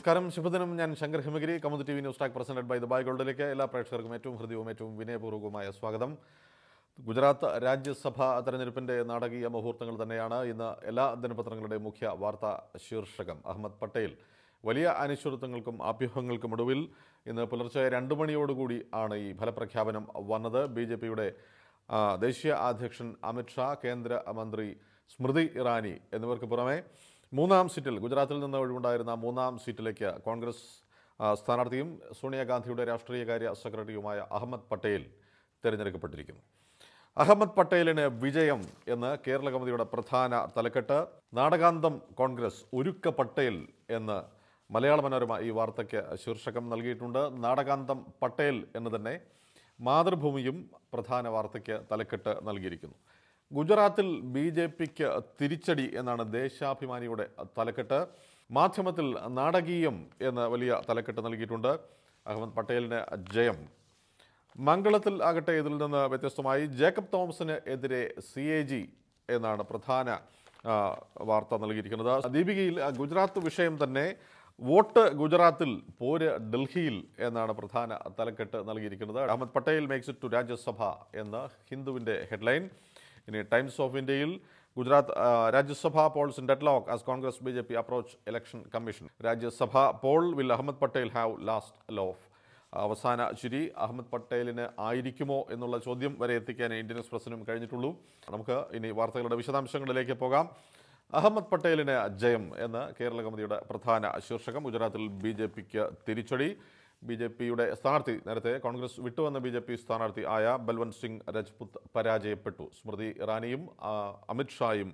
നമസ്കാരം. ശുഭദിനം. ഞാൻ Shankar Himagiri, Kaumudi TV news track presented by Dubai ഗോൾഡിലേക്ക് എല്ലാ പ്രേക്ഷകർക്കും ഏറ്റവും ഹൃദ്യവും ഏറ്റവും വിനയപൂർവ്വമായ സ്വാഗതം. ഗുജറാത്ത് രാജ്യസഭാ തെരഞ്ഞെടുപ്പിൻ്റെ നാടകീയ മുഹൂർത്തങ്ങൾ തന്നെയാണ് ഇന്ന് എല്ലാ ദിനപത്രങ്ങളുടെയും മുഖ്യ വാർത്താ ശീർഷകം. അഹമ്മദ് പട്ടേൽ വലിയ അനിശ്ചിതത്വങ്ങൾക്കും അഭ്യൂഹങ്ങൾക്കും ഒടുവിൽ ഇന്ന് പുലർച്ചെ 2 മണിയോടുകൂടി ആണ് ഈ ഫലപ്രഖ്യാപനം വന്നത്. BJPയുടെ ദേശീയ അധ്യക്ഷൻ അമിത്ഷാ, കേന്ദ്രമന്ത്രി സ്മൃതി ഇറാനി എന്നിവർക്ക് പുറമെ മൂന്നാം സീറ്റിൽ ഗുജറാത്തിൽ നിന്ന് ഒഴിവുണ്ടായിരുന്ന മൂന്നാം സീറ്റിലേക്ക് കോൺഗ്രസ് സ്ഥാനാർത്ഥിയും സോണിയാഗാന്ധിയുടെ രാഷ്ട്രീയകാര്യ സെക്രട്ടറിയുമായ അഹമ്മദ് പട്ടേൽ തിരഞ്ഞെടുക്കപ്പെട്ടിരിക്കുന്നു. അഹമ്മദ് പട്ടേലിന് വിജയം എന്ന് കേരള കൗമുദിയുടെ പ്രധാന തലക്കെട്ട്. നാടകാന്തം കോൺഗ്രസ് ഒരുക്ക പട്ടേൽ എന്ന് മലയാള മനോരമ ഈ വാർത്തയ്ക്ക് ശീർഷകം നൽകിയിട്ടുണ്ട്. നാടകാന്തം പട്ടേൽ എന്ന് തന്നെ മാതൃഭൂമിയും പ്രധാന വാർത്തയ്ക്ക് തലക്കെട്ട് നൽകിയിരിക്കുന്നു. ഗുജറാത്തിൽ BJPക്ക് തിരിച്ചടി എന്നാണ് ദേശാഭിമാനിയുടെ തലക്കെട്ട്. മാധ്യമത്തിൽ നാടകീയം എന്ന് വലിയ തലക്കെട്ട് നൽകിയിട്ടുണ്ട്. അഹമ്മദ് പട്ടേലിന് ജയം. മംഗളത്തിൽ ആകട്ടെ ഇതിൽ നിന്ന് വ്യത്യസ്തമായി ജേക്കബ് തോമസിന് എതിരെ CAG എന്നാണ് പ്രധാന വാർത്ത നൽകിയിരിക്കുന്നത്. ദീപികയിൽ ഗുജറാത്ത് വിഷയം തന്നെ, വോട്ട് ഗുജറാത്തിൽ പോര് ഡൽഹിയിൽ എന്നാണ് പ്രധാന തലക്കെട്ട് നൽകിയിരിക്കുന്നത്. Ahmed Patel makes it to Rajya Sabha എന്ന ഹിന്ദുവിൻ്റെ ഹെഡ്ലൈൻ. ഇനി ടൈംസ് ഓഫ് ഇന്ത്യയിൽ Gujarat Rajya Sabha polls in deadlock as Congress BJP approach election commission. Rajya Sabha poll will Ahmed Patel have last laugh. അവസാന ചിരി അഹമ്മദ് പട്ടേലിന് ആയിരിക്കുമോ എന്നുള്ള ചോദ്യം വരെ എത്തിക്കാൻ ഇന്ത്യൻ എക്സ്പ്രസിനും കഴിഞ്ഞിട്ടുള്ളൂ. നമുക്ക് ഇനി വാർത്തകളുടെ വിശദാംശങ്ങളിലേക്ക് പോകാം. അഹമ്മദ് പട്ടേലിന് ജയം എന്ന് കേരള കൗമുദിയുടെ പ്രധാന ശീർഷകം. ഗുജറാത്തിൽ BJPക്ക് തിരിച്ചടി. BJPയുടെ സ്ഥാനാർത്ഥി, നേരത്തെ കോൺഗ്രസ് വിട്ടുവന്ന BJP സ്ഥാനാർത്ഥി ആയ ബൽവന്ത് സിംഗ് രജ്പുത്ത് പരാജയപ്പെട്ടു. സ്മൃതി ഇറാനിയും അമിത്ഷായും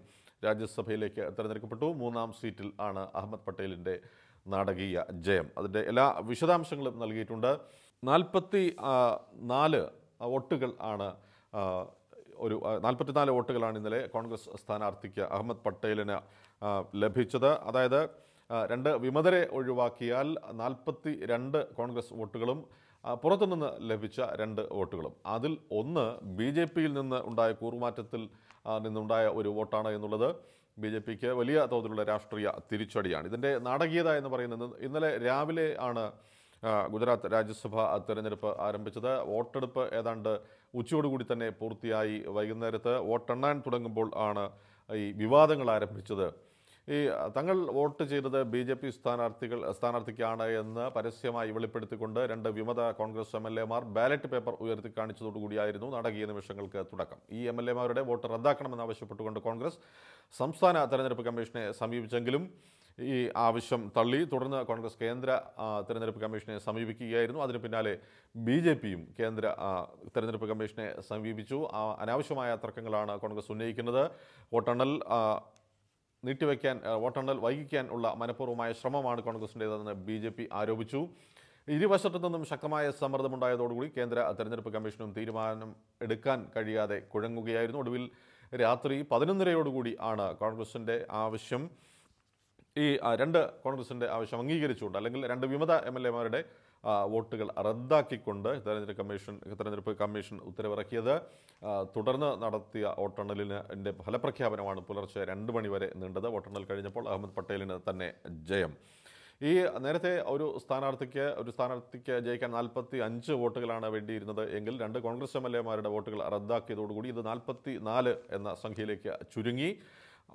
രാജ്യസഭയിലേക്ക് തിരഞ്ഞെടുക്കപ്പെട്ടു. മൂന്നാം സീറ്റിൽ ആണ് അഹമ്മദ് പട്ടേലിൻ്റെ നാടകീയ ജയം. അതിൻ്റെ എല്ലാ വിശദാംശങ്ങളും നൽകിയിട്ടുണ്ട്. 44 വോട്ടുകൾ ആണ് 44 വോട്ടുകളാണ് ഇന്നലെ കോൺഗ്രസ് സ്ഥാനാർത്ഥിക്ക് അഹമ്മദ് പട്ടേലിന് ലഭിച്ചത്. അതായത് 2 വിമതരെ ഒഴിവാക്കിയാൽ 42 കോൺഗ്രസ് വോട്ടുകളും പുറത്തുനിന്ന് ലഭിച്ച 2 വോട്ടുകളും. അതിൽ ഒന്ന് BJPയിൽ നിന്ന് ഉണ്ടായ കൂറുമാറ്റത്തിൽ നിന്നുണ്ടായ ഒരു വോട്ടാണ് എന്നുള്ളത് BJPക്ക് വലിയ തോതിലുള്ള രാഷ്ട്രീയ തിരിച്ചടിയാണ്. ഇതിൻ്റെ നാടകീയത എന്ന് പറയുന്നത്, ഇന്നലെ രാവിലെ ആണ് ഗുജറാത്ത് രാജ്യസഭ തിരഞ്ഞെടുപ്പ് ആരംഭിച്ചത്. വോട്ടെടുപ്പ് ഏതാണ്ട് ഉച്ചയോടുകൂടി തന്നെ പൂർത്തിയായി. വൈകുന്നേരത്ത് വോട്ടെണ്ണാൻ തുടങ്ങുമ്പോൾ ഈ വിവാദങ്ങൾ ആരംഭിച്ചത്. ഈ തങ്ങൾ വോട്ട് ചെയ്തത് BJP സ്ഥാനാർത്ഥിക്കാണ് എന്ന് പരസ്യമായി വെളിപ്പെടുത്തിക്കൊണ്ട് 2 വിമത Congress MLA Mar ballot paper ഉയർത്തി കാണിച്ചതോടുകൂടിയായിരുന്നു നാടകീയ നിമിഷങ്ങൾക്ക് തുടക്കം. ഈ MLA മാരുടെ വോട്ട് റദ്ദാക്കണമെന്നാവശ്യപ്പെട്ടുകൊണ്ട് കോൺഗ്രസ് സംസ്ഥാന തെരഞ്ഞെടുപ്പ് കമ്മീഷനെ സമീപിച്ചെങ്കിലും ഈ ആവശ്യം തള്ളി. തുടർന്ന് കോൺഗ്രസ് കേന്ദ്ര തെരഞ്ഞെടുപ്പ് കമ്മീഷനെ സമീപിക്കുകയായിരുന്നു. അതിന് പിന്നാലെ BJPയും കേന്ദ്ര തെരഞ്ഞെടുപ്പ് കമ്മീഷനെ സമീപിച്ചു. അനാവശ്യമായ തർക്കങ്ങളാണ് കോൺഗ്രസ് ഉന്നയിക്കുന്നത്. വോട്ടെണ്ണൽ വൈകിക്കാൻ ഉള്ള മനഃപൂർവ്വമായ ശ്രമമാണ് കോൺഗ്രസിൻ്റേതെന്ന് BJP ആരോപിച്ചു. ഇരുവശത്തു നിന്നും ശക്തമായ സമ്മർദ്ദമുണ്ടായതോടുകൂടി കേന്ദ്ര തെരഞ്ഞെടുപ്പ് കമ്മീഷനും തീരുമാനം എടുക്കാൻ കഴിയാതെ കുഴങ്ങുകയായിരുന്നു. ഒടുവിൽ രാത്രി 11:30 ആണ് കോൺഗ്രസിൻ്റെ ആവശ്യം, ഈ 2 കോൺഗ്രസിൻ്റെ ആവശ്യം അംഗീകരിച്ചുകൊണ്ട്, അല്ലെങ്കിൽ 2 വിമത MLA മാരുടെ വോട്ടുകൾ റദ്ദാക്കിക്കൊണ്ട് തെരഞ്ഞെടുപ്പ് കമ്മീഷൻ ഉത്തരവിറക്കിയത്. തുടർന്ന് നടത്തിയ വോട്ടെണ്ണലിൻ്റെ ഫലപ്രഖ്യാപനമാണ് പുലർച്ചെ 2 മണി വരെ നീണ്ടത്. വോട്ടെണ്ണൽ കഴിഞ്ഞപ്പോൾ അഹമ്മദ് പട്ടേലിന് തന്നെ ജയം. ഈ നേരത്തെ ഒരു സ്ഥാനാർത്ഥിക്ക് ജയിക്കാൻ 45 വോട്ടുകളാണ് വേണ്ടിയിരുന്നത് എങ്കിൽ 2 കോൺഗ്രസ് MLA മാരുടെ വോട്ടുകൾ റദ്ദാക്കിയതോടുകൂടി ഇത് 44 എന്ന സംഖ്യയിലേക്ക് ചുരുങ്ങി.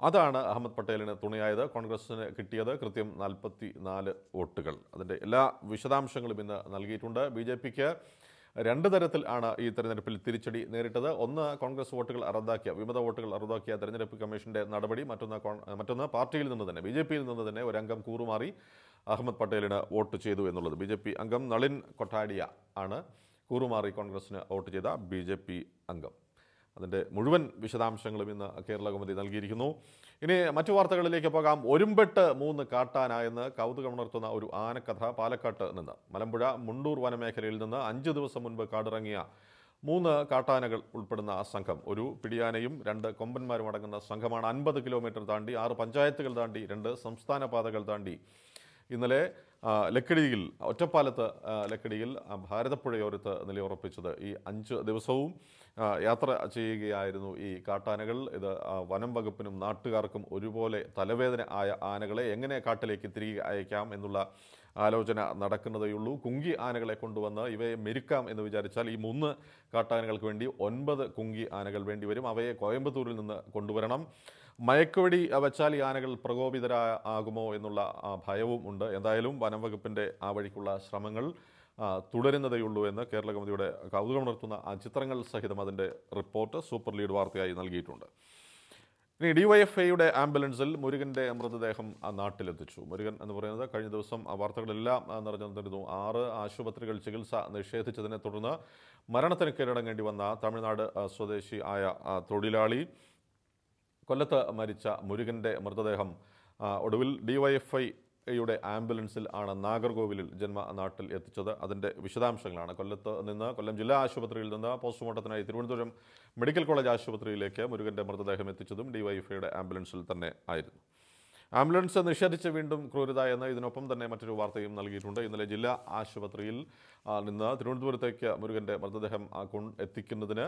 അതാണ് അഹമ്മദ് പട്ടേലിന് തുണയായത്. കോൺഗ്രസിന് കിട്ടിയത് കൃത്യം 44 വോട്ടുകൾ. അതിൻ്റെ എല്ലാ വിശദാംശങ്ങളും ഇന്ന് നൽകിയിട്ടുണ്ട്. BJPക്ക് 2 തരത്തിൽ ആണ് ഈ തെരഞ്ഞെടുപ്പിൽ തിരിച്ചടി നേരിട്ടത്. ഒന്ന്, കോൺഗ്രസ് വിമത വോട്ടുകൾ റദ്ദാക്കിയ തെരഞ്ഞെടുപ്പ് കമ്മീഷൻ്റെ നടപടി. മറ്റൊന്ന് പാർട്ടിയിൽ നിന്ന് തന്നെ, BJPയിൽ നിന്ന് തന്നെ ഒരംഗം കൂറുമാറി അഹമ്മദ് പട്ടേലിന് വോട്ട് ചെയ്തു എന്നുള്ളത്. BJP അംഗം നളിൻ കൊട്ടാഡിയ ആണ് കൂറുമാറി കോൺഗ്രസിന് വോട്ട് ചെയ്ത BJP അംഗം. അതിൻ്റെ മുഴുവൻ വിശദാംശങ്ങളും ഇന്ന് കേരള കൗമുദി നൽകിയിരിക്കുന്നു. ഇനി മറ്റു വാർത്തകളിലേക്ക് പോകാം. ഒരുമ്പെട്ട് 3 കാട്ടാന എന്ന് കൗതുകമുണർത്തുന്ന ഒരു ആനക്കഥ പാലക്കാട്ട് നിന്ന്. മലമ്പുഴ മുണ്ടൂർ വനമേഖലയിൽ നിന്ന് 5 ദിവസം മുൻപ് കാടിറങ്ങിയ 3 കാട്ടാനകൾ ഉൾപ്പെടുന്ന സംഘം, ഒരു പിടിയാനയും 2 കൊമ്പന്മാരും അടങ്ങുന്ന സംഘമാണ് 50 കിലോമീറ്റർ താണ്ടി, 6 പഞ്ചായത്തുകൾ താണ്ടി, 2 സംസ്ഥാന പാതകൾ താണ്ടി ഇന്നലെ ലക്കിടിയിൽ, ഒറ്റപ്പാലത്ത് ലക്കിടിയിൽ ഭാരതപ്പുഴയോരത്ത് നിലയുറപ്പിച്ചത്. ഈ 5 ദിവസവും യാത്ര ചെയ്യുകയായിരുന്നു ഈ കാട്ടാനകൾ. ഇത് വനം വകുപ്പിനും നാട്ടുകാർക്കും ഒരുപോലെ തലവേദന ആയ ആനകളെ എങ്ങനെ കാട്ടിലേക്ക് തിരികെ അയക്കാം എന്നുള്ള ആലോചന നടക്കുന്നതേയുള്ളൂ. കുങ്കി ആനകളെ കൊണ്ടുവന്ന് ഇവയെ മെരുക്കാം എന്ന് വിചാരിച്ചാൽ ഈ 3 കാട്ടാനകൾക്ക് വേണ്ടി 9 കുങ്കി ആനകൾ വേണ്ടിവരും. അവയെ കോയമ്പത്തൂരിൽ നിന്ന് കൊണ്ടുവരണം. മയക്കുവെടി വച്ചാൽ ഈ ആനകൾ പ്രകോപിതരാകുമോ എന്നുള്ള ഭയവും ഉണ്ട്. എന്തായാലും വനം വകുപ്പിൻ്റെ ആ വഴിക്കുള്ള ശ്രമങ്ങൾ തുടരുന്നതേയുള്ളൂ എന്ന് കേരള കൗമുദിയുടെ കൗതുകമുണർത്തുന്ന ചിത്രങ്ങൾ സഹിതം അതിൻ്റെ റിപ്പോർട്ട് സൂപ്പർ ലീഡ് വാർത്തയായി നൽകിയിട്ടുണ്ട്. ഇനി ഡിവൈഎഫ്ഐയുടെ ആംബുലൻസിൽ മുരുകൻ്റെ മൃതദേഹം നാട്ടിലെത്തിച്ചു. മുരുകൻ എന്ന് പറയുന്നത് കഴിഞ്ഞ ദിവസം വാർത്തകളെല്ലാം നിറഞ്ഞു നിന്നിരുന്നു. 6 ആശുപത്രികൾ ചികിത്സ നിഷേധിച്ചതിനെ തുടർന്ന് മരണത്തിന് കീഴടങ്ങേണ്ടി വന്ന തമിഴ്നാട് സ്വദേശി ആയ തൊഴിലാളി കൊല്ലത്ത് മരിച്ച മുരുകൻ്റെ മൃതദേഹം ഒടുവിൽ ഡിവൈഎഫ്ഐയുടെ ആംബുലൻസിൽ ആണ് നാഗർകോവിലിൽ ജന്മനാട്ടിൽ എത്തിച്ചത്. അതിൻ്റെ വിശദാംശങ്ങളാണ്. കൊല്ലത്ത് നിന്ന് കൊല്ലം ജില്ലാ ആശുപത്രിയിൽ നിന്ന് പോസ്റ്റ്മോർട്ടത്തിനായി തിരുവനന്തപുരം മെഡിക്കൽ കോളേജ് ആശുപത്രിയിലേക്ക് മുരുകൻ്റെ മൃതദേഹം എത്തിച്ചതും ഡിവൈഎഫ്ഐയുടെ ആംബുലൻസിൽ തന്നെ ആയിരുന്നു. ആംബുലൻസ് നിഷേധിച്ച് വീണ്ടും ക്രൂരത എന്ന് ഇതിനൊപ്പം തന്നെ മറ്റൊരു വാർത്തയും നൽകിയിട്ടുണ്ട്. ഇന്നലെ ജില്ലാ ആശുപത്രിയിൽ നിന്ന് തിരുവനന്തപുരത്തേക്ക് മുരുകൻ്റെ മൃതദേഹം എത്തിക്കുന്നതിന്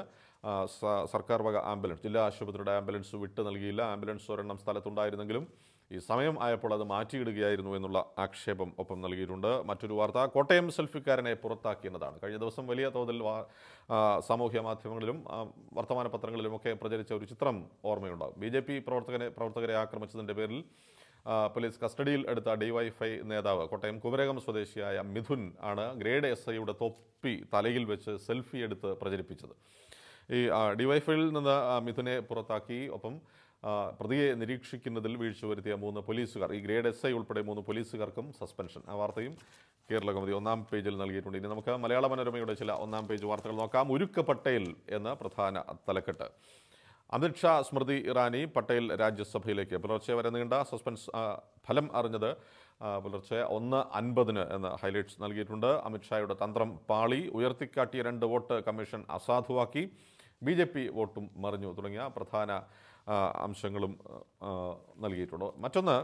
സർക്കാർ വക ആംബുലൻസ് ജില്ലാ ആശുപത്രിയുടെ ആംബുലൻസ് വിട്ട് നൽകിയില്ല. ആംബുലൻസ് ഒരെണ്ണം സ്ഥലത്തുണ്ടായിരുന്നെങ്കിലും ഈ സമയം ആയപ്പോൾ അത് മാറ്റിയിടുകയായിരുന്നു എന്നുള്ള ആക്ഷേപം ഒപ്പം നൽകിയിട്ടുണ്ട്. മറ്റൊരു വാർത്ത കോട്ടയം സെൽഫിക്കാരനെ പുറത്താക്കിയെന്നതാണ്. കഴിഞ്ഞ ദിവസം വലിയ തോതിൽ സാമൂഹ്യ മാധ്യമങ്ങളിലും വർത്തമാന പത്രങ്ങളിലുമൊക്കെ പ്രചരിച്ച ഒരു ചിത്രം ഓർമ്മയുണ്ടാകും. BJP പ്രവർത്തകരെ ആക്രമിച്ചതിൻ്റെ പേരിൽ പോലീസ് കസ്റ്റഡിയിൽ എടുത്ത ഡിവൈഎഫ്ഐ നേതാവ് കോട്ടയം കുമരകം സ്വദേശിയായ മിഥുൻ ആണ് ഗ്രേഡ് SIയുടെ തൊപ്പി തലയിൽ വെച്ച് സെൽഫി എടുത്ത് പ്രചരിപ്പിച്ചത്. ഈ ഡിവൈഎഫ്ഐയിൽ നിന്ന് മിഥുനെ പുറത്താക്കി. ഒപ്പം പ്രതിയെ നിരീക്ഷിക്കുന്നതിൽ വീഴ്ച വരുത്തിയ 3 പോലീസുകാർ, ഈ ഗ്രേഡ് SI ഉൾപ്പെടെ 3 പോലീസുകാർക്കും സസ്പെൻഷൻ. ആ വാർത്തയും കേരള കൗമുദി 1-ാം പേജിൽ നൽകിയിട്ടുണ്ട്. ഇനി നമുക്ക് മലയാള മനോരമയുടെ ചില 1-ാം പേജ് വാർത്തകൾ നോക്കാം. ഉരുക്ക് പട്ടേൽ എന്ന പ്രധാന തലക്കെട്ട്. അമിത്ഷാ സ്മൃതി ഇറാനി പട്ടേൽ രാജ്യസഭയിലേക്ക്. പുലർച്ചെ വരെ നീണ്ട സസ്പെൻസ് ഫലം അറിഞ്ഞത് പുലർച്ചെ 1:50 എന്ന് ഹൈലൈറ്റ്സ് നൽകിയിട്ടുണ്ട്. അമിത്ഷായുടെ തന്ത്രം പാളി, ഉയർത്തിക്കാട്ടിയ 2 വോട്ട് കമ്മീഷൻ അസാധുവാക്കി, BJP വോട്ടും മറിഞ്ഞു തുടങ്ങിയ പ്രധാന അംശങ്ങളും നൽകിയിട്ടുണ്ട്. മറ്റൊന്ന്,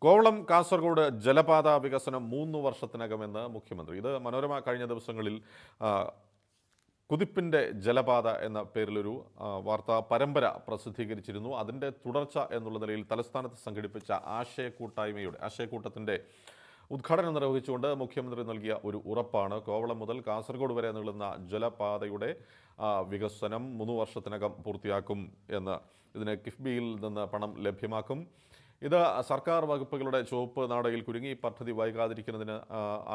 കോവളം കാസർഗോഡ് ജലപാത വികസനം 3 വർഷത്തിനകമെന്ന് മുഖ്യമന്ത്രി. ഇത് മനോരമ കഴിഞ്ഞ ദിവസങ്ങളിൽ കുതിപ്പിൻ്റെ ജലപാത എന്ന പേരിലൊരു വാർത്താ പരമ്പര പ്രസിദ്ധീകരിച്ചിരുന്നു. അതിൻ്റെ തുടർച്ച എന്നുള്ള നിലയിൽ തലസ്ഥാനത്ത് സംഘടിപ്പിച്ച ആശയക്കൂട്ടത്തിൻ്റെ ഉദ്ഘാടനം നിർവഹിച്ചുകൊണ്ട് മുഖ്യമന്ത്രി നൽകിയ ഒരു ഉറപ്പാണ് കോവളം മുതൽ കാസർഗോഡ് വരെ നീളുന്ന ജലപാതയുടെ വികസനം 3 വർഷത്തിനകം പൂർത്തിയാക്കും എന്ന്. ഇതിന് കിഫ്ബിയിൽ നിന്ന് പണം ലഭ്യമാക്കും. ഇത് സർക്കാർ വകുപ്പുകളുടെ ചുവപ്പ് നാടയിൽ കുരുങ്ങി പദ്ധതി വൈകാതിരിക്കുന്നതിന്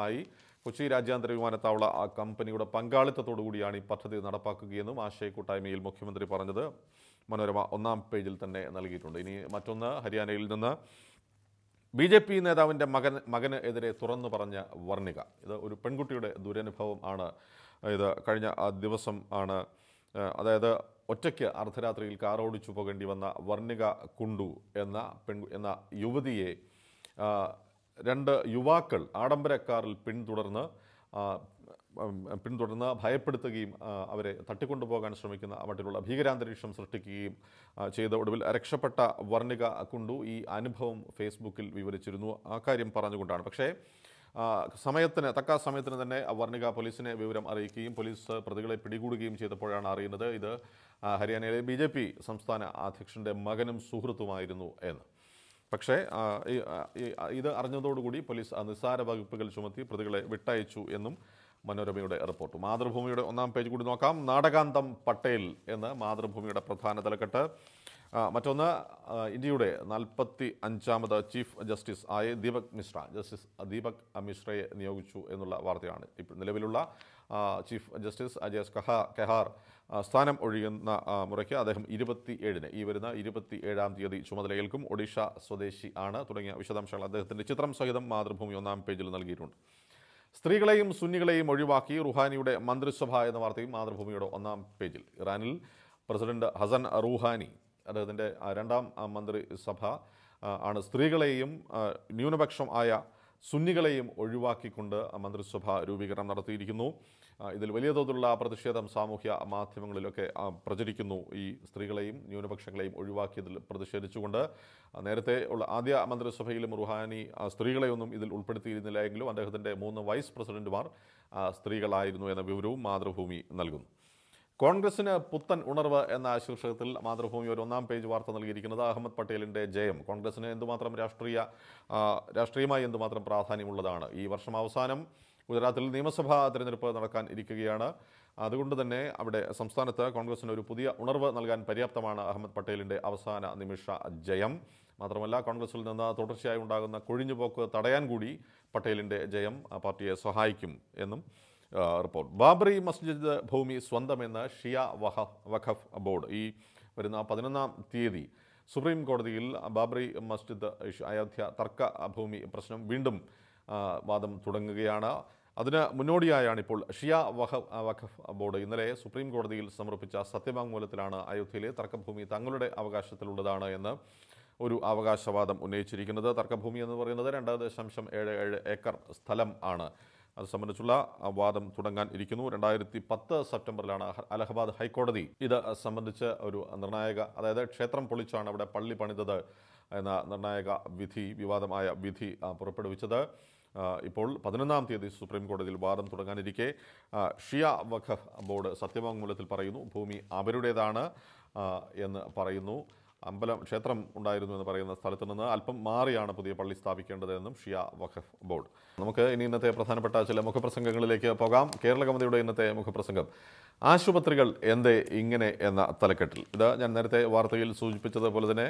ആയി കൊച്ചി രാജ്യാന്തര വിമാനത്താവള കമ്പനിയുടെ പങ്കാളിത്തത്തോടുകൂടിയാണ് ഈ പദ്ധതി നടപ്പാക്കുകയെന്നും ആശയക്കൂട്ടായ്മയിൽ മുഖ്യമന്ത്രി പറഞ്ഞത് മനോരമ 1-ാം പേജിൽ തന്നെ നൽകിയിട്ടുണ്ട്. ഇനി മറ്റൊന്ന്, ഹരിയാനയിൽ നിന്ന് BJP നേതാവിൻ്റെ മകന് എതിരെ തുറന്നു പറഞ്ഞ വർണ്ണിക. ഇത് ഒരു പെൺകുട്ടിയുടെ ദുരനുഭവം ആണ്. ഇത് കഴിഞ്ഞ ദിവസം ആണ്. അതായത് ഒറ്റയ്ക്ക് അർദ്ധരാത്രിയിൽ കാർ ഓടിച്ചു പോകേണ്ടി വന്ന വർണ്ണിക കുണ്ടു എന്ന യുവതിയെ 2 യുവാക്കൾ ആഡംബര കാറിൽ പിന്തുടർന്ന് ഭയപ്പെടുത്തുകയും അവരെ തട്ടിക്കൊണ്ടുപോകാൻ ശ്രമിക്കുന്ന മട്ടിലുള്ള ഭീകരാന്തരീക്ഷം സൃഷ്ടിക്കുകയും ചെയ്ത ഒടുവിൽ രക്ഷപ്പെട്ട വർണ്ണിക കുണ്ടു ഈ അനുഭവം ഫേസ്ബുക്കിൽ വിവരിച്ചിരുന്നു. ആ കാര്യം പറഞ്ഞുകൊണ്ടാണ്. പക്ഷേ തക്ക സമയത്തിന് തന്നെ വർണ്ണിക പോലീസിനെ വിവരം അറിയിക്കുകയും പോലീസ് പ്രതികളെ പിടികൂടുകയും ചെയ്തപ്പോഴാണ് അറിയുന്നത് ഇത് ഹരിയാനയിലെ BJP സംസ്ഥാന അധ്യക്ഷൻ്റെ മകനും സുഹൃത്തുമായിരുന്നു എന്ന്. പക്ഷേ ഇത് അറിഞ്ഞതോടുകൂടി പോലീസ് നിസ്സാര വകുപ്പുകൾ ചുമത്തി പ്രതികളെ വിട്ടയച്ചു എന്നും മനോരമയുടെ റിപ്പോർട്ട്. മാതൃഭൂമിയുടെ 1-ാം പേജ് കൂടി നോക്കാം. നാടകാന്തം പട്ടേൽ എന്ന് മാതൃഭൂമിയുടെ പ്രധാന തലക്കെട്ട്. മറ്റൊന്ന്, ഇന്ത്യയുടെ 45ാമത് ചീഫ് ജസ്റ്റിസ് ആയ ജസ്റ്റിസ് ദീപക് മിശ്രയെ നിയോഗിച്ചു എന്നുള്ള വാർത്തയാണ്. ഇപ്പോൾ നിലവിലുള്ള ചീഫ് ജസ്റ്റിസ് അജയ് കെഹാർ സ്ഥാനം ഒഴിയുന്ന മുറയ്ക്ക് അദ്ദേഹം ഈ വരുന്ന 27-ാം തീയതി ചുമതലയേൽക്കും. ഒഡീഷ സ്വദേശി ആണ് തുടങ്ങിയ വിശദാംശങ്ങൾ അദ്ദേഹത്തിൻ്റെ ചിത്രം സഹിതം മാതൃഭൂമി 1-ാം പേജിൽ നൽകിയിട്ടുണ്ട്. സ്ത്രീകളെയും സുന്നികളെയും ഒഴിവാക്കി റുഹാനിയുടെ മന്ത്രിസഭ എന്ന വാർത്തയും മാതൃഭൂമിയുടെ 1-ാം പേജിൽ. ഇറാനിൽ പ്രസിഡന്റ് ഹസൻ റുഹാനി അദ്ദേഹത്തിൻ്റെ 2ാം മന്ത്രിസഭ ആണ് സ്ത്രീകളെയും ന്യൂനപക്ഷം ആയ സുന്നികളെയും ഒഴിവാക്കിക്കൊണ്ട് മന്ത്രിസഭ രൂപീകരണം നടത്തിയിരിക്കുന്നു. ഇതിൽ വലിയ തോതിലുള്ള പ്രതിഷേധം സാമൂഹ്യ മാധ്യമങ്ങളിലൊക്കെ പ്രചരിക്കുന്നു. ഈ സ്ത്രീകളെയും ന്യൂനപക്ഷങ്ങളെയും ഒഴിവാക്കിയതിൽ പ്രതിഷേധിച്ചുകൊണ്ട് നേരത്തെ ഉള്ള ആദ്യ മന്ത്രിസഭയിലും റുഹാനി സ്ത്രീകളെയൊന്നും ഇതിൽ ഉൾപ്പെടുത്തിയിരുന്നില്ല എങ്കിലും അദ്ദേഹത്തിൻ്റെ 3 വൈസ് പ്രസിഡന്റുമാർ സ്ത്രീകളായിരുന്നു എന്ന വിവരവും മാതൃഭൂമി നൽകുന്നു. കോൺഗ്രസിന് പുത്തൻ ഉണർവ് എന്ന ശീർഷകത്തിൽ മാതൃഭൂമി ഒരു ഒന്നാം പേജ് വാർത്ത നൽകിയിരിക്കുന്നത് അഹമ്മദ് പട്ടേലിൻ്റെ ജയം. കോൺഗ്രസിന് എന്തുമാത്രം രാഷ്ട്രീയമായി എന്തുമാത്രം പ്രാധാന്യമുള്ളതാണ്. ഈ വർഷം അവസാനം ഗുജറാത്തിൽ നിയമസഭാ തിരഞ്ഞെടുപ്പ് നടക്കാൻ ഇരിക്കുകയാണ്. അതുകൊണ്ട് തന്നെ അവിടെ സംസ്ഥാനത്ത് കോൺഗ്രസിന് ഒരു പുതിയ ഉണർവ് നൽകാൻ പര്യാപ്തമാണ് അഹമ്മദ് പട്ടേലിൻ്റെ അവസാന നിമിഷ ജയം. മാത്രമല്ല, കോൺഗ്രസിൽ നിന്ന് തുടർച്ചയായി ഉണ്ടാകുന്ന കൊഴിഞ്ഞുപോക്ക് തടയാൻ കൂടി പട്ടേലിൻ്റെ ജയം പാർട്ടിയെ സഹായിക്കും എന്നും റിപ്പോർട്ട്. ബാബറി മസ്ജിദ് ഭൂമി സ്വന്തമെന്ന് ഷിയ വഖഫ് ബോർഡ്. ഈ വരുന്ന 11-ാം തീയതി സുപ്രീം കോടതിയിൽ ബാബറി മസ്ജിദ് അയോധ്യ തർക്ക ഭൂമി പ്രശ്നം വീണ്ടും വാദം തുടങ്ങുകയാണ്. അതിന് മുന്നോടിയായാണ് ഇപ്പോൾ ഷിയ വഖഫ് ബോർഡ് ഇന്നലെ സുപ്രീം കോടതിയിൽ സമർപ്പിച്ച സത്യവാങ്മൂലത്തിലാണ് അയോധ്യയിലെ തർക്കഭൂമി തങ്ങളുടെ അവകാശത്തിലുള്ളതാണ് എന്ന് ഒരു അവകാശവാദം ഉന്നയിച്ചിരിക്കുന്നത്. തർക്കഭൂമി എന്ന് പറയുന്നത് 2.77 ഏക്കർ സ്ഥലം ആണ്. അത് സംബന്ധിച്ചുള്ള വാദം തുടങ്ങാൻ ഇരിക്കുന്നു. 2010 സെപ്റ്റംബറിലാണ് അലഹബാദ് ഹൈക്കോടതി ഇത് സംബന്ധിച്ച് ഒരു നിർണായക, അതായത് ക്ഷേത്രം പൊളിച്ചാണ് അവിടെ പള്ളി പണിതത് എന്ന നിർണായക വിവാദമായ വിധി പുറപ്പെടുവിച്ചത്. ഇപ്പോൾ 11-ാം തീയതി സുപ്രീം കോടതിയിൽ വാദം തുടങ്ങാനിരിക്കെ ഷിയ വഖഫ് ബോർഡ് സത്യവാങ്മൂലത്തിൽ പറയുന്നു ഭൂമി അവരുടേതാണ് എന്ന് പറയുന്നു. ക്ഷേത്രം ഉണ്ടായിരുന്നു എന്ന് പറയുന്ന സ്ഥലത്ത് നിന്ന് അല്പം മാറിയാണ് പുതിയ പള്ളി സ്ഥാപിക്കേണ്ടതെന്നും ഷിയ വഖഫ് ബോർഡ്. നമുക്ക് ഇന്നത്തെ പ്രധാനപ്പെട്ട ചില മുഖപ്രസംഗങ്ങളിലേക്ക് പോകാം. കേരള കൗമുദിയുടെ ഇന്നത്തെ മുഖപ്രസംഗം ആശുപത്രികൾ എന്തേ ഇങ്ങനെ എന്ന തലക്കെട്ടിൽ. ഇത് ഞാൻ നേരത്തെ വാർത്തയിൽ സൂചിപ്പിച്ചതുപോലെ തന്നെ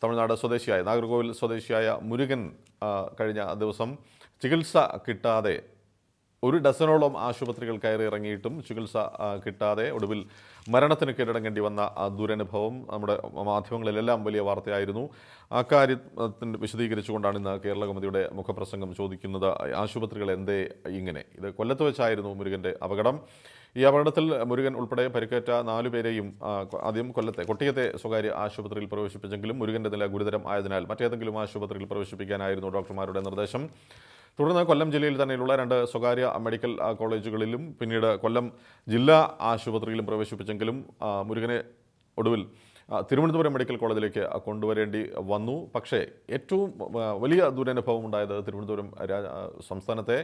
തമിഴ്നാട് സ്വദേശിയായ നാഗർകോവിൽ സ്വദേശിയായ മുരുകൻ കഴിഞ്ഞ ദിവസം ചികിത്സ കിട്ടാതെ 1 ഡസനോളം ആശുപത്രികൾ കയറി ഇറങ്ങിയിട്ടും ചികിത്സ കിട്ടാതെ ഒടുവിൽ മരണത്തിന് കീഴടങ്ങേണ്ടി വന്ന ദുരനുഭവം നമ്മുടെ മാധ്യമങ്ങളിലെല്ലാം വലിയ വാർത്തയായിരുന്നു. അക്കാര്യത്തിന് വിശദീകരിച്ചുകൊണ്ടാണ് ഇന്ന് കേരള കൗമുദിയുടെ മുഖപ്രസംഗം ചോദിക്കുന്നത് ആശുപത്രികൾ എന്തേ ഇങ്ങനെ. ഇത് കൊല്ലത്ത് വെച്ചായിരുന്നു മുരുകൻ്റെ അപകടം. ഈ അപകടത്തിൽ മുരുകൻ ഉൾപ്പെടെ പരിക്കേറ്റ 4 പേരെയും ആദ്യം കൊട്ടിയത്തെ സ്വകാര്യ ആശുപത്രിയിൽ പ്രവേശിപ്പിച്ചെങ്കിലും മുരുകൻ്റെ നില ഗുരുതരം ആയതിനാൽ മറ്റേതെങ്കിലും ആശുപത്രിയിൽ പ്രവേശിപ്പിക്കാനായിരുന്നു ഡോക്ടർമാരുടെ നിർദ്ദേശം. തുടർന്ന് കൊല്ലം ജില്ലയിൽ തന്നെയുള്ള 2 സ്വകാര്യ മെഡിക്കൽ കോളേജുകളിലും പിന്നീട് കൊല്ലം ജില്ലാ ആശുപത്രിയിലും പ്രവേശിപ്പിച്ചെങ്കിലും മുരുകനെ ഒടുവിൽ തിരുവനന്തപുരം മെഡിക്കൽ കോളേജിലേക്ക് കൊണ്ടുവരേണ്ടി വന്നു. പക്ഷേ ഏറ്റവും വലിയ ദുരനുഭവം ഉണ്ടായത് തിരുവനന്തപുരം സംസ്ഥാനത്തെ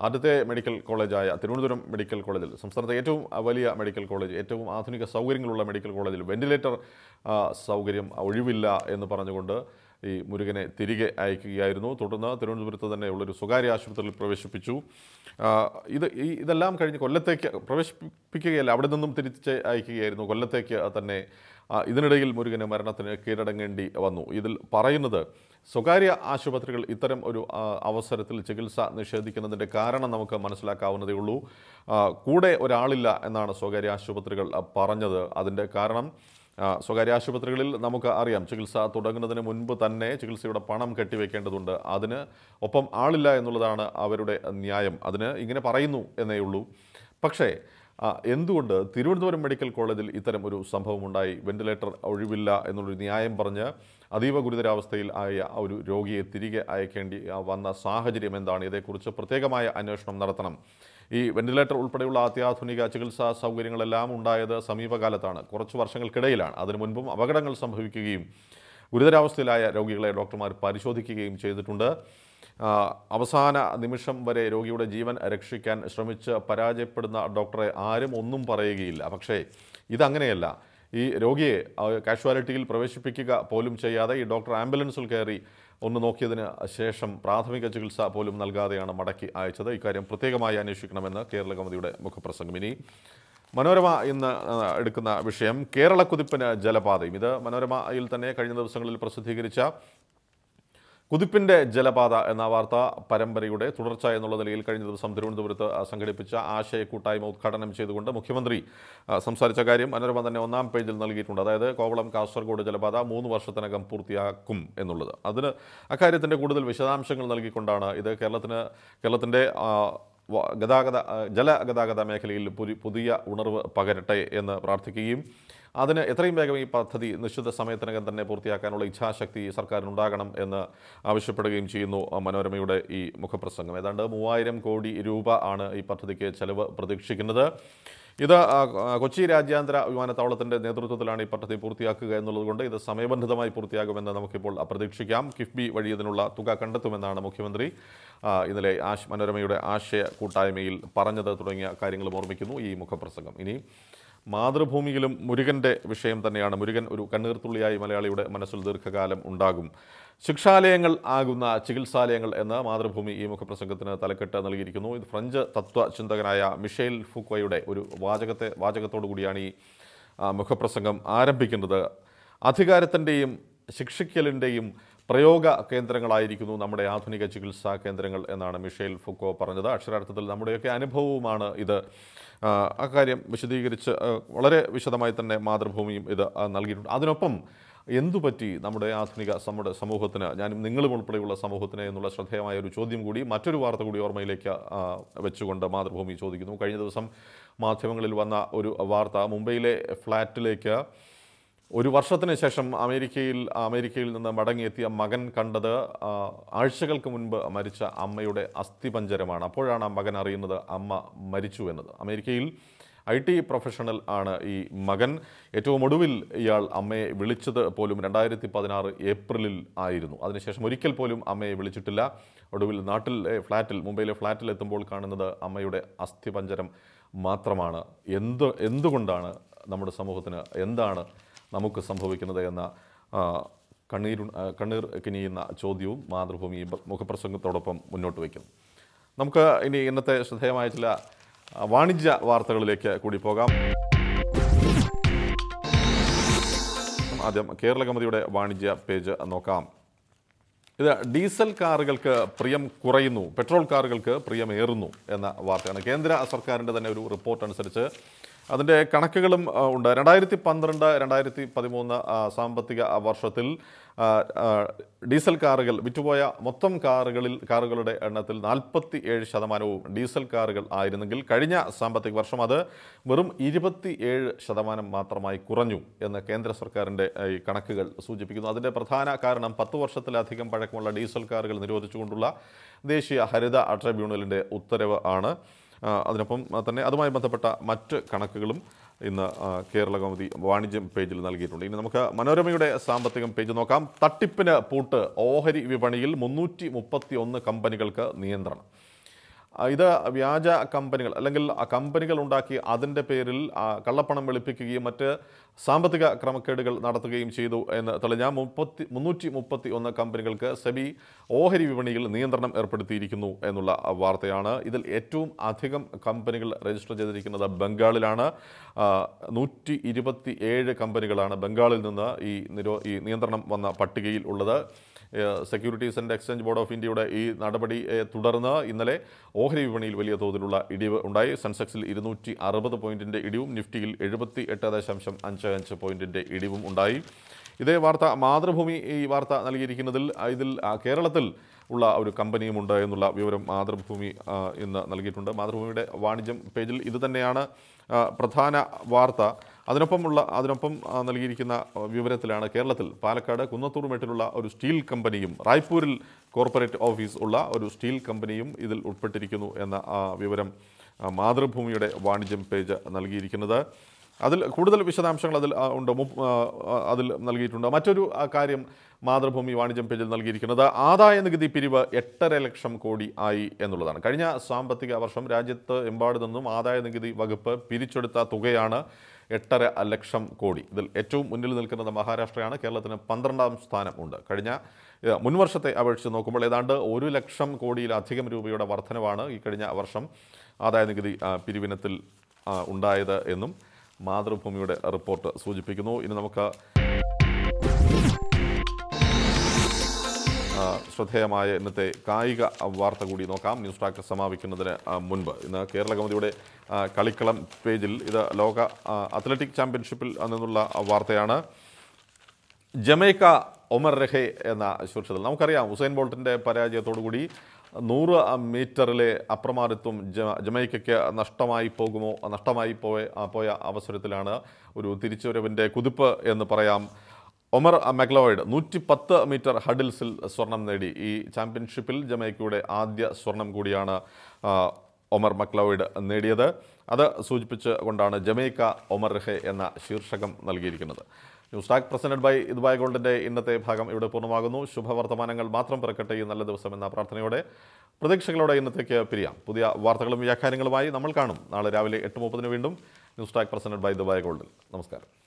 ആദ്യത്തെ മെഡിക്കൽ കോളേജായ തിരുവനന്തപുരം മെഡിക്കൽ കോളേജിൽ, സംസ്ഥാനത്തെ ഏറ്റവും വലിയ മെഡിക്കൽ കോളേജ്, ഏറ്റവും ആധുനിക സൗകര്യങ്ങളുള്ള മെഡിക്കൽ കോളേജിൽ വെന്റിലേറ്റർ സൗകര്യം ഒഴിവില്ല എന്ന് പറഞ്ഞുകൊണ്ട് ഈ മുരുകനെ തിരികെ അയക്കുകയായിരുന്നു. തുടർന്ന് തിരുവനന്തപുരത്ത് തന്നെ ഉള്ളൊരു സ്വകാര്യ ആശുപത്രിയിൽ പ്രവേശിപ്പിച്ചു. ഇതെല്ലാം കഴിഞ്ഞ് കൊല്ലത്തേക്ക് പ്രവേശിപ്പിക്കുകയല്ല, അവിടെ നിന്നും തിരിച്ച് അയക്കുകയായിരുന്നു കൊല്ലത്തേക്ക് തന്നെ. ഇതിനിടയിൽ മുരുകന് മരണത്തിന് കീഴടങ്ങേണ്ടി വന്നു. ഇതിൽ പറയുന്നത് സ്വകാര്യ ആശുപത്രികൾ ഇത്തരം ഒരു അവസരത്തിൽ ചികിത്സ നിഷേധിക്കുന്നതിൻ്റെ കാരണം നമുക്ക് മനസ്സിലാക്കാവുന്നതേ ഉള്ളൂ. കൂടെ ഒരാളില്ല എന്നാണ് സ്വകാര്യ ആശുപത്രികൾ പറഞ്ഞത്. അതിൻ്റെ കാരണം സ്വകാര്യ ആശുപത്രികളിൽ നമുക്ക് അറിയാം, ചികിത്സ തുടങ്ങുന്നതിന് മുൻപ് തന്നെ ചികിത്സയുടെ പണം കെട്ടിവെക്കേണ്ടതുണ്ട്. അതിന് ഒപ്പം ആളില്ല എന്നുള്ളതാണ് അവരുടെ ന്യായം. അതിന് ഇങ്ങനെ പറയുന്നു എന്നേ ഉള്ളൂ. പക്ഷേ എന്തുകൊണ്ട് തിരുവനന്തപുരം മെഡിക്കൽ കോളേജിൽ ഇത്തരം ഒരു സംഭവം ഉണ്ടായി? വെന്റിലേറ്റർ ഒഴിവില്ല എന്നുള്ളൊരു ന്യായം പറഞ്ഞ് അതീവ ഗുരുതരാവസ്ഥയിൽ ആയ ഒരു രോഗിയെ തിരികെ അയക്കേണ്ടി വന്ന സാഹചര്യം എന്താണ്? ഇതേക്കുറിച്ച് പ്രത്യേകമായ അന്വേഷണം നടത്തണം. ഈ വെന്റിലേറ്റർ ഉൾപ്പെടെയുള്ള അത്യാധുനിക ചികിത്സാ സൗകര്യങ്ങളെല്ലാം ഉണ്ടായത് സമീപകാലത്താണ്, കുറച്ച് വർഷങ്ങൾക്കിടയിലാണ്. അതിനു മുൻപും അപകടങ്ങൾ സംഭവിക്കുകയും ഗുരുതരാവസ്ഥയിലായ രോഗികളെ ഡോക്ടർമാർ പരിശോധിക്കുകയും ചെയ്തിട്ടുണ്ട്. അവസാന നിമിഷം വരെ രോഗിയുടെ ജീവൻ രക്ഷിക്കാൻ ശ്രമിച്ച് പരാജയപ്പെടുന്ന ഡോക്ടറെ ആരും ഒന്നും പറയുകയില്ല. പക്ഷേ ഇതങ്ങനെയല്ല. ഈ രോഗിയെ കാഷ്വാലിറ്റിയിൽ പ്രവേശിപ്പിക്കുക പോലും ചെയ്യാതെ ഈ ഡോക്ടർ ആംബുലൻസിൽ കയറി ഒന്ന് നോക്കിയതിന് ശേഷം പ്രാഥമിക ചികിത്സ പോലും നൽകാതെയാണ് മടക്കി അയച്ചത്. ഇക്കാര്യം പ്രത്യേകമായി അന്വേഷിക്കണമെന്ന് കേരള കൗമുദിയുടെ മുഖപ്രസംഗം. ഇനി മനോരമ ഇന്ന് എടുക്കുന്ന വിഷയം കേരള കുതിപ്പിന് ജലപാതയും. ഇത് മനോരമയിൽ തന്നെ കഴിഞ്ഞ ദിവസങ്ങളിൽ പ്രസിദ്ധീകരിച്ച കുതിപ്പിൻ്റെ ജലപാത എന്ന വാർത്താ പരമ്പരയുടെ തുടർച്ച എന്നുള്ള നിലയിൽ കഴിഞ്ഞ ദിവസം തിരുവനന്തപുരത്ത് സംഘടിപ്പിച്ച ആശയ കൂട്ടായ്മ ഉദ്ഘാടനം ചെയ്തുകൊണ്ട് മുഖ്യമന്ത്രി സംസാരിച്ച കാര്യം മനോരമ തന്നെ ഒന്നാം പേജിൽ നൽകിയിട്ടുണ്ട്. അതായത് കോവളം കാസർഗോഡ് ജലപാത 3 വർഷത്തിനകം പൂർത്തിയാക്കും എന്നുള്ളത്. അക്കാര്യത്തിൻ്റെ കൂടുതൽ വിശദാംശങ്ങൾ നൽകിക്കൊണ്ടാണ് ഇത് കേരളത്തിൻ്റെ ജലഗതാഗത മേഖലയിൽ പുതിയ ഉണർവ് പകരട്ടെ എന്ന് പ്രാർത്ഥിക്കുകയും അതിന് എത്രയും വേഗം ഈ പദ്ധതി നിശ്ചിത സമയത്തിനകം തന്നെ പൂർത്തിയാക്കാനുള്ള ഇച്ഛാശക്തി സർക്കാരിനുണ്ടാകണം എന്ന് ആവശ്യപ്പെടുകയും ചെയ്യുന്നു മനോരമയുടെ ഈ മുഖപ്രസംഗം. ഏതാണ്ട് 3000 കോടി രൂപ ആണ് ഈ പദ്ധതിക്ക് ചെലവ് പ്രതീക്ഷിക്കുന്നത്. ഇത് കൊച്ചി രാജ്യാന്തര വിമാനത്താവളത്തിൻ്റെ നേതൃത്വത്തിലാണ് ഈ പദ്ധതി പൂർത്തിയാക്കുക എന്നുള്ളതുകൊണ്ട് ഇത് സമയബന്ധിതമായി പൂർത്തിയാകുമെന്ന് നമുക്കിപ്പോൾ പ്രതീക്ഷിക്കാം. കിഫ്ബി വഴി ഇതിനുള്ള തുക കണ്ടെത്തുമെന്നാണ് മുഖ്യമന്ത്രി ഇന്നലെ മനോരമയുടെ ആശയ കൂട്ടായ്മയിൽ പറഞ്ഞത് തുടങ്ങിയ കാര്യങ്ങളും ഓർമ്മിക്കുന്നു ഈ മുഖപ്രസംഗം. ഇനി മാതൃഭൂമിയിലും മുരുകൻ്റെ വിഷയം തന്നെയാണ്. മുരുകൻ ഒരു കണ്ണീർത്തുള്ളിയായി മലയാളിയുടെ മനസ്സിൽ ദീർഘകാലം ഉണ്ടാകും. ശിക്ഷാലയങ്ങൾ ആകുന്ന ചികിത്സാലയങ്ങൾ എന്ന് മാതൃഭൂമി ഈ മുഖപ്രസംഗത്തിന് തലക്കെട്ട് നൽകിയിരിക്കുന്നു. ഇത് ഫ്രഞ്ച് തത്വചിന്തകനായ മിഷേൽ ഫൂക്കോയുടെ ഒരു വാചകത്തോടു കൂടിയാണ് ഈ മുഖപ്രസംഗം ആരംഭിക്കുന്നത്. അധികാരത്തിൻ്റെയും ശിക്ഷിക്കലിൻ്റെയും പ്രയോഗ കേന്ദ്രങ്ങളായിരിക്കുന്നു നമ്മുടെ ആധുനിക ചികിത്സാ കേന്ദ്രങ്ങൾ എന്നാണ് മിഷേൽ ഫുക്കോ പറഞ്ഞത്. അക്ഷരാർത്ഥത്തിൽ നമ്മുടെയൊക്കെ അനുഭവവുമാണ് ഇത്. അക്കാര്യം വിശദീകരിച്ച് വളരെ വിശദമായി തന്നെ മാതൃഭൂമിയും ഇത് നൽകിയിട്ടുണ്ട്. അതിനൊപ്പം എന്തുപറ്റി നമ്മുടെ സമൂഹത്തിന്, ഞാനും നിങ്ങളും ഉൾപ്പെടെയുള്ള സമൂഹത്തിന് എന്നുള്ള ശ്രദ്ധേയമായ ഒരു ചോദ്യം കൂടി, മറ്റൊരു വാർത്ത കൂടി ഓർമ്മയിലേക്ക് വെച്ചുകൊണ്ട് മാതൃഭൂമി ചോദിക്കുന്നു. കഴിഞ്ഞ ദിവസം മാധ്യമങ്ങളിൽ വന്ന ഒരു വാർത്ത, മുംബൈയിലെ ഫ്ലാറ്റിലേക്ക് ഒരു വർഷത്തിന് ശേഷം അമേരിക്കയിൽ നിന്ന് മടങ്ങിയെത്തിയ മകൻ കണ്ടത് ആഴ്ചകൾക്ക് മുൻപ് മരിച്ച അമ്മയുടെ അസ്ഥിപഞ്ജരമാണ്. അപ്പോഴാണ് ആ മകൻ അറിയുന്നത് അമ്മ മരിച്ചു എന്നത്. അമേരിക്കയിൽ IT പ്രൊഫഷണൽ ആണ് ഈ മകൻ. ഏറ്റവും ഒടുവിൽ ഇയാൾ അമ്മയെ വിളിച്ചത് പോലും 2016 ഏപ്രിലിൽ ആയിരുന്നു. അതിനുശേഷം ഒരിക്കൽ പോലും അമ്മയെ വിളിച്ചിട്ടില്ല. ഒടുവിൽ മുംബൈയിലെ ഫ്ലാറ്റിൽ എത്തുമ്പോൾ കാണുന്നത് അമ്മയുടെ അസ്ഥിപഞ്ജരം മാത്രമാണ്. എന്തുകൊണ്ടാണ് നമ്മുടെ സമൂഹത്തിന്, എന്താണ് നമുക്ക് സംഭവിക്കുന്നത് എന്ന കണ്ണീർ കിനിയുന്ന ചോദ്യവും മാതൃഭൂമി മുഖപ്രസംഗത്തോടൊപ്പം മുന്നോട്ട് വയ്ക്കുന്നു. നമുക്ക് ഇനി ഇന്നത്തെ ശ്രദ്ധേയമായ ചില വാണിജ്യ വാർത്തകളിലേക്ക് കൂടി പോകാം. ആദ്യം കേരള കൗമുദിയുടെ വാണിജ്യ പേജ് നോക്കാം. ഇത് ഡീസൽ കാറുകൾക്ക് പ്രിയം കുറയുന്നു, പെട്രോൾ കാറുകൾക്ക് പ്രിയമേറുന്നു എന്ന വാർത്തയാണ്. കേന്ദ്ര സർക്കാരിൻ്റെ തന്നെ ഒരു റിപ്പോർട്ട് അനുസരിച്ച് അതിൻ്റെ കണക്കുകളും ഉണ്ട്. 2012-2013 സാമ്പത്തിക വർഷത്തിൽ ഡീസൽ കാറുകൾ വിറ്റുപോയ മൊത്തം കാറുകളുടെ എണ്ണത്തിൽ 47% ഡീസൽ കാറുകൾ ആയിരുന്നെങ്കിൽ കഴിഞ്ഞ സാമ്പത്തിക വർഷം അത് വെറും 27% മാത്രമായി കുറഞ്ഞു എന്ന് കേന്ദ്ര സർക്കാരിൻ്റെ ഈ കണക്കുകൾ സൂചിപ്പിക്കുന്നു. അതിൻ്റെ പ്രധാന കാരണം 10 വർഷത്തിലധികം പഴക്കമുള്ള ഡീസൽ കാറുകൾ നിരോധിച്ചുകൊണ്ടുള്ള ദേശീയ ഹരിത ട്രിബ്യൂണലിൻ്റെ ഉത്തരവ് ആണ്. അതിനൊപ്പം തന്നെ അതുമായി ബന്ധപ്പെട്ട മറ്റ് കണക്കുകളും ഇന്ന് കേരള കൗമുദി വാണിജ്യം പേജിൽ നൽകിയിട്ടുണ്ട്. ഇനി നമുക്ക് മനോരമയുടെ സാമ്പത്തികം പേജ് നോക്കാം. തട്ടിപ്പിന് പൂട്ട്, ഓഹരി വിപണിയിൽ 331 കമ്പനികൾക്ക് നിയന്ത്രണം. ഇത് വ്യാജ കമ്പനികൾ അല്ലെങ്കിൽ കമ്പനികൾ ഉണ്ടാക്കി അതിൻ്റെ പേരിൽ കള്ളപ്പണം വെളുപ്പിക്കുകയും മറ്റ് സാമ്പത്തിക ക്രമക്കേടുകൾ നടത്തുകയും ചെയ്തു എന്ന് തെളിഞ്ഞ 331 കമ്പനികൾക്ക് സെബി ഓഹരി വിപണിയിൽ നിയന്ത്രണം ഏർപ്പെടുത്തിയിരിക്കുന്നു എന്നുള്ള വാർത്തയാണ്. ഇതിൽ ഏറ്റവും അധികം കമ്പനികൾ രജിസ്റ്റർ ചെയ്തിരിക്കുന്നത് ബംഗാളിലാണ്. 127 കമ്പനികളാണ് ബംഗാളിൽ നിന്ന് ഈ നിയന്ത്രണം വന്ന പട്ടികയിൽ ഉള്ളത്. Securities and exchange board of ഇന്ത്യയുടെ ഈ നടപടിയെ തുടർന്ന് ഇന്നലെ ഓഹരി വിപണിയിൽ വലിയ തോതിലുള്ള ഇടിവ് ഉണ്ടായി. സെൻസെക്സിൽ 260 പോയിന്റിൻ്റെ ഇടിവും നിഫ്റ്റിയിൽ 78.55 പോയിന്റിൻ്റെ ഇടിവും ഉണ്ടായി. ഇതേ വാർത്ത മാതൃഭൂമി ഈ വാർത്ത നൽകിയിരിക്കുന്നതിൽ ഇതിൽ കേരളത്തിൽ ഉള്ള ഒരു കമ്പനിയുമുണ്ട് എന്നുള്ള വിവരം മാതൃഭൂമി ഇന്ന് നൽകിയിട്ടുണ്ട്. മാതൃഭൂമിയുടെ വാണിജ്യം പേജിൽ ഇത് തന്നെയാണ് പ്രധാന വാർത്ത. അതിനൊപ്പം നൽകിയിരിക്കുന്ന വിവരത്തിലാണ് കേരളത്തിൽ പാലക്കാട് കുന്നത്തൂർമേട്ടിലുള്ള ഒരു സ്റ്റീൽ കമ്പനിയും റായ്പൂരിൽ കോർപ്പറേറ്റ് ഓഫീസ് ഉള്ള ഒരു സ്റ്റീൽ കമ്പനിയും ഇതിൽ ഉൾപ്പെട്ടിരിക്കുന്നു എന്ന വിവരം മാതൃഭൂമിയുടെ വാണിജ്യം പേജ് നൽകിയിരിക്കുന്നത്. അതിൽ കൂടുതൽ വിശദാംശങ്ങൾ അതിൽ നൽകിയിട്ടുണ്ട്. മറ്റൊരു കാര്യം മാതൃഭൂമി വാണിജ്യം പേജിൽ നൽകിയിരിക്കുന്നത് ആദായ നികുതി പിരിവ് 8.5 ലക്ഷം കോടി ആയി എന്നുള്ളതാണ്. കഴിഞ്ഞ സാമ്പത്തിക വർഷം രാജ്യത്ത് എമ്പാട് നിന്നും ആദായ നികുതി വകുപ്പ് പിരിച്ചെടുത്ത തുകയാണ് 8.5 ലക്ഷം കോടി. ഇതിൽ ഏറ്റവും മുന്നിൽ നിൽക്കുന്നത് മഹാരാഷ്ട്രയാണ്. കേരളത്തിന് 12ാം സ്ഥാനം ഉണ്ട്. കഴിഞ്ഞ മുൻവർഷത്തെ അപേക്ഷിച്ച് നോക്കുമ്പോൾ ഏതാണ്ട് 1 ലക്ഷം കോടിയിലധികം രൂപയുടെ വർധനവാണ് ഈ കഴിഞ്ഞ വർഷം ആദായ നികുതി പിരിവിനത്തിൽ ഉണ്ടായത് എന്നും മാതൃഭൂമിയുടെ റിപ്പോർട്ട് സൂചിപ്പിക്കുന്നു. ഇനി നമുക്ക് ശ്രദ്ധേയമായ ഇന്നത്തെ കായിക വാർത്ത കൂടി നോക്കാം. ന്യൂസ് ട്രാക്ക് സമാപിക്കുന്നതിന് മുൻപ് ഇന്ന് കേരള കൗമുദിയുടെ കളിക്കളം പേജിൽ ഇത് ലോക അത്ലറ്റിക് ചാമ്പ്യൻഷിപ്പിൽ നിന്നുള്ള വാർത്തയാണ്. ജമൈക്ക ഒമർ റഹെ എന്ന ശീർഷകത്തിൽ നമുക്കറിയാം ഉസൈൻ ബോൾട്ടിൻ്റെ പരാജയത്തോടുകൂടി 100 മീറ്ററിലെ അപ്രമാദിത്വം ജമൈക്കയ്ക്ക് നഷ്ടമായി പോയ അവസരത്തിലാണ് ഒരു തിരിച്ചുവരവിൻ്റെ കുതിപ്പ് എന്ന് പറയാം. ഒമർ മക്ലോയിഡ് 110 മീറ്റർ ഹഡിൽസിൽ സ്വർണം നേടി. ഈ ചാമ്പ്യൻഷിപ്പിൽ ജമൈക്കയുടെ ആദ്യ സ്വർണം കൂടിയാണ് ഒമർ മക്ലോയിഡ് നേടിയത്. അത് സൂചിപ്പിച്ച് കൊണ്ടാണ് ജമൈക്ക ഒമർ റഹെ എന്ന ശീർഷകം നൽകിയിരിക്കുന്നത്. News talk presented by Dubai ഗോൾഡിൻ്റെ ഇന്നത്തെ ഭാഗം ഇവിടെ പൂർണ്ണമാകുന്നു. ശുഭവർത്തമാനങ്ങൾ മാത്രം പിറക്കട്ടെ ഈ നല്ല ദിവസം എന്ന പ്രാർത്ഥനയോടെ പ്രതീക്ഷകളോടെ ഇന്നത്തേക്ക് പിരിയാം. പുതിയ വാർത്തകളും വ്യാഖ്യാനങ്ങളുമായി നമ്മൾ കാണും നാളെ രാവിലെ 8:30 വീണ്ടും. News talk presented by Dubai ഗോൾഡിൽ. നമസ്കാരം.